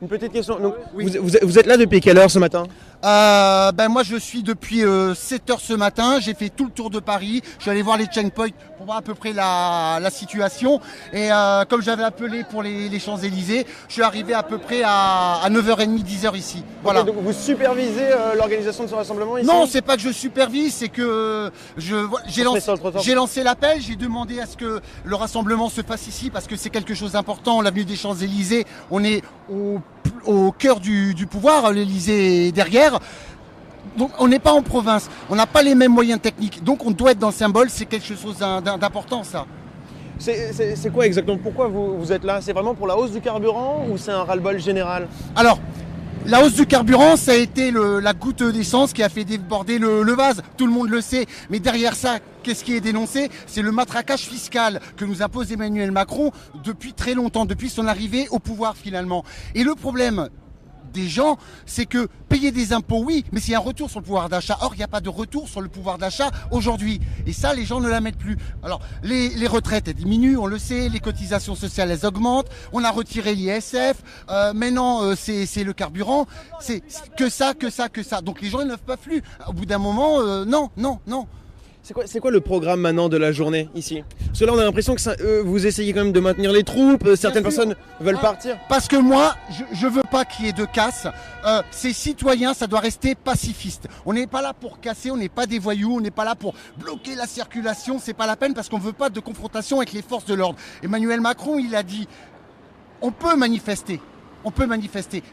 Une petite question. Donc, Oui. vous êtes là depuis quelle heure ce matin? Moi je suis depuis 7 heures ce matin, j'ai fait tout le tour de Paris, je suis allé voir les checkpoints pour voir à peu près la situation et comme j'avais appelé pour les Champs-Élysées, je suis arrivé à peu près à 9h30, 10h ici. Voilà. Ok, donc vous supervisez l'organisation de ce rassemblement ici? Non, c'est pas que je supervise, c'est que j'ai On se met sur le trottoir. lancé l'appel, j'ai demandé à ce que le rassemblement se fasse ici parce que c'est quelque chose d'important. L'avenue des Champs-Élysées, on est au cœur du pouvoir, l'Élysée est derrière. Donc on n'est pas en province, on n'a pas les mêmes moyens techniques, donc on doit être dans le symbole, c'est quelque chose d'important ça. C'est quoi exactement? Pourquoi vous êtes là? C'est vraiment pour la hausse du carburant ou c'est un ras-le-bol général? Alors, la hausse du carburant, ça a été la goutte d'essence qui a fait déborder le vase. Tout le monde le sait. Mais derrière ça, qu'est-ce qui est dénoncé? C'est le matraquage fiscal que nous impose Emmanuel Macron depuis très longtemps, depuis son arrivée au pouvoir finalement. Et le problème des gens, c'est que payer des impôts, oui, mais c'est un retour sur le pouvoir d'achat. Or, il n'y a pas de retour sur le pouvoir d'achat aujourd'hui. Et ça, les gens ne la mettent plus. Alors, les retraites, elles diminuent, on le sait, les cotisations sociales, elles augmentent, on a retiré l'ISF, maintenant, c'est le carburant, c'est que ça. Donc, les gens, ils ne peuvent pas plus. Au bout d'un moment, non. C'est quoi le programme maintenant de la journée ici? Parce que là on a l'impression que vous essayez quand même de maintenir les troupes, certaines personnes veulent partir. Parce que moi, je veux pas qu'il y ait de casse. Ces citoyens, ça doit rester pacifiste. On n'est pas là pour casser, on n'est pas des voyous, on n'est pas là pour bloquer la circulation. C'est pas la peine parce qu'on veut pas de confrontation avec les forces de l'ordre. Emmanuel Macron, il a dit, on peut manifester.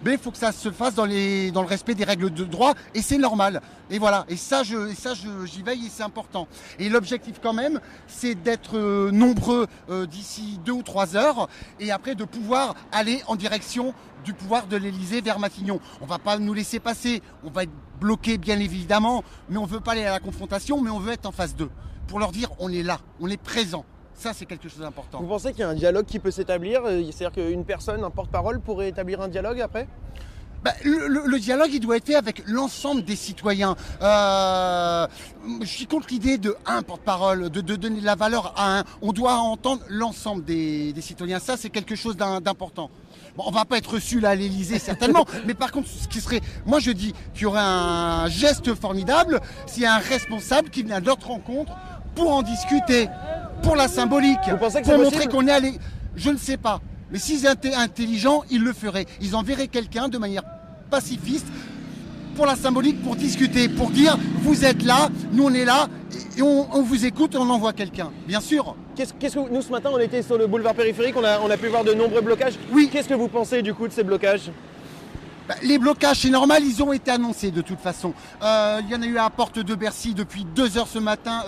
Mais il faut que ça se fasse dans le respect des règles de droit et c'est normal. Et voilà. Et ça, j'y veille et c'est important. Et l'objectif quand même, c'est d'être nombreux d'ici 2 ou 3 heures et après de pouvoir aller en direction du pouvoir de l'Élysée vers Matignon. On va pas nous laisser passer. On va être bloqué bien évidemment, mais on veut pas aller à la confrontation, mais on veut être en face d'eux pour leur dire on est là, on est présent. Ça, c'est quelque chose d'important. Vous pensez qu'il y a un dialogue qui peut s'établir? C'est-à-dire qu'une personne, un porte-parole pourrait établir un dialogue après? Le dialogue, il doit être fait avec l'ensemble des citoyens. Je suis contre l'idée de un porte-parole, de donner de la valeur à un. On doit entendre l'ensemble des citoyens. Ça, c'est quelque chose d'important. Bon, on va pas être reçu là à l'Élysée certainement, mais par contre, ce qui serait, moi je dis qu'il y aurait un geste formidable s'il y a un responsable qui vient de notre rencontre pour en discuter, pour la symbolique, Vous pensez que pour c'est montrer possible? qu'on est allé. Je ne sais pas. Mais s'ils étaient intelligents, ils le feraient. Ils enverraient quelqu'un de manière pacifiste pour la symbolique, pour discuter, pour dire vous êtes là, nous on est là, et on vous écoute et on envoie quelqu'un. Bien sûr. Qu'est-ce que nous ce matin on était sur le boulevard périphérique, on a pu voir de nombreux blocages. Oui. Qu'est-ce que vous pensez du coup de ces blocages? Les blocages, c'est normal, ils ont été annoncés de toute façon. Il y en a eu à la porte de Bercy depuis 2 heures ce matin.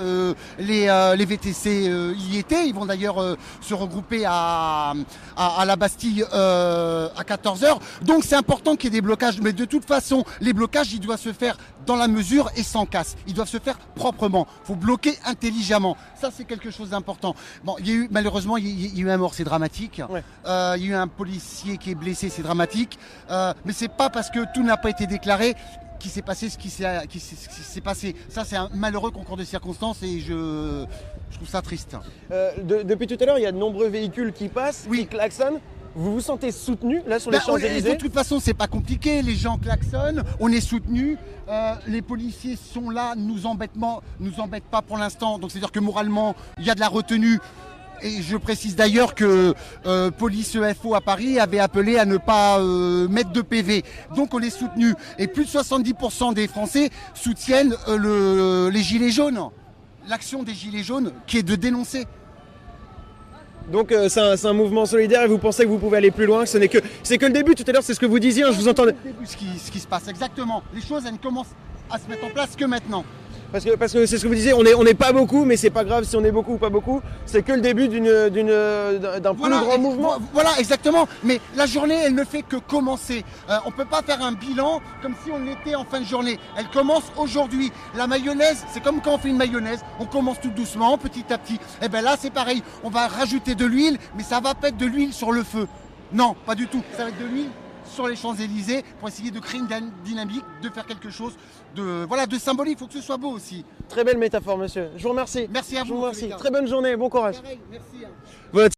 Les VTC y étaient. Ils vont d'ailleurs se regrouper à la Bastille à 14 heures. Donc c'est important qu'il y ait des blocages. Mais de toute façon, les blocages, ils doivent se faire dans la mesure et sans casse. Ils doivent se faire proprement. Il faut bloquer intelligemment. Ça, c'est quelque chose d'important. Bon, malheureusement, il y a eu un mort, c'est dramatique. Ouais. Il y a eu un policier qui est blessé, c'est dramatique. Mais c'est pas parce que tout n'a pas été déclaré qu'il s'est passé ce qui s'est passé. Ça, c'est un malheureux concours de circonstances et je trouve ça triste. Depuis tout à l'heure, il y a de nombreux véhicules qui passent, qui klaxonnent. Vous vous sentez soutenu là sur les Champs-Élysées? De toute façon, c'est pas compliqué. Les gens klaxonnent, on est soutenus. Les policiers sont là, nous embêtent pas pour l'instant. Donc c'est-à-dire que moralement, il y a de la retenue. Et je précise d'ailleurs que Police EFO à Paris avait appelé à ne pas mettre de PV. Donc on est soutenu. Et plus de 70% des Français soutiennent les Gilets jaunes. L'action des Gilets jaunes qui est de dénoncer. Donc c'est un mouvement solidaire et vous pensez que vous pouvez aller plus loin, que c'est que le début. Tout à l'heure c'est ce que vous disiez, je vous entendais. C'est le début ce qui se passe, exactement. Les choses, elles ne commencent à se mettre en place que maintenant. Parce que c'est ce que vous disiez, on n'est pas beaucoup, mais c'est pas grave si on est beaucoup ou pas beaucoup. C'est que le début d'un plus grand mouvement. Voilà, exactement. Mais la journée, elle ne fait que commencer. On ne peut pas faire un bilan comme si on était en fin de journée. Elle commence aujourd'hui. La mayonnaise, c'est comme quand on fait une mayonnaise. On commence tout doucement, petit à petit. Et bien là, c'est pareil. On va rajouter de l'huile, mais ça va pas être de l'huile sur le feu. Non, pas du tout. Ça va être de l'huile sur les Champs-Élysées pour essayer de créer une dynamique, de faire quelque chose de symbolique. Il faut que ce soit beau aussi. Très belle métaphore, monsieur. Je vous remercie. Merci à vous. Je vous remercie. Très bonne journée, bon courage. Pareil, merci. Voilà.